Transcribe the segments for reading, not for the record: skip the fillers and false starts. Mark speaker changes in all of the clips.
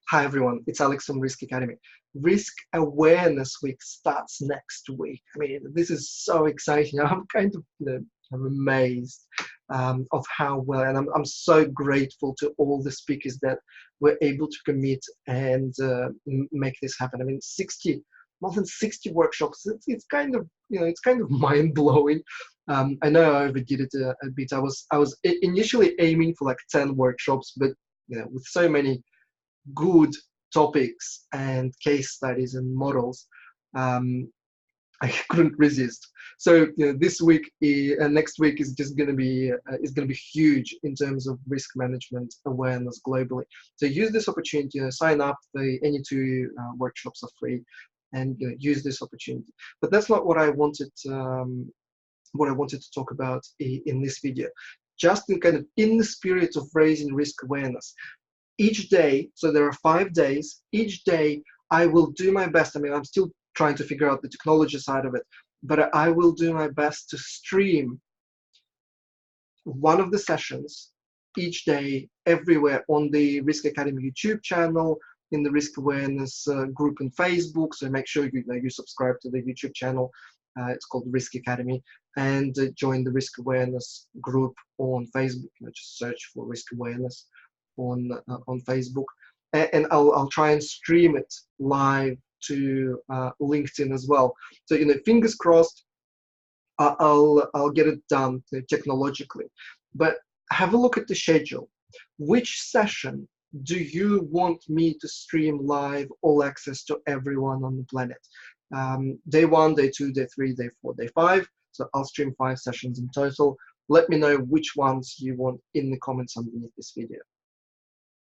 Speaker 1: Hi everyone, it's Alex from Risk Academy. Risk Awareness Week starts next week. I mean, this is so exciting. I'm kind of, I'm amazed of how well, and I'm so grateful to all the speakers that were able to commit and make this happen. I mean, more than 60 workshops. It's kind of, it's kind of mind blowing. I know I overdid it a bit. I was initially aiming for like 10 workshops, but with so many good topics and case studies and models, I couldn't resist. So this week and next week is just going to be huge in terms of risk management awareness globally. So use this opportunity. Sign up. Any two workshops are free, and use this opportunity. But that's not what I wanted. What I wanted to talk about in this video. Just in the spirit of raising risk awareness. Each day, so there are 5 days, each day I will do my best. I mean, I'm still trying to figure out the technology side of it, but I will do my best to stream one of the sessions each day, everywhere, on the Risk Academy YouTube channel, in the Risk Awareness group on Facebook. So make sure you subscribe to the YouTube channel. It's called Risk Academy, and join the Risk Awareness group on Facebook. Just search for Risk Awareness on Facebook, and I'll try and stream it live to LinkedIn as well. So fingers crossed, I'll get it done technologically. But have a look at the schedule. Which session do you want me to stream live, all access to everyone on the planet? Day 1, day 2, day 3, day 4, day 5. So I'll stream 5 sessions in total. Let me know which ones you want in the comments underneath this video.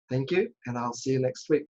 Speaker 1: Thank you, and I'll see you next week.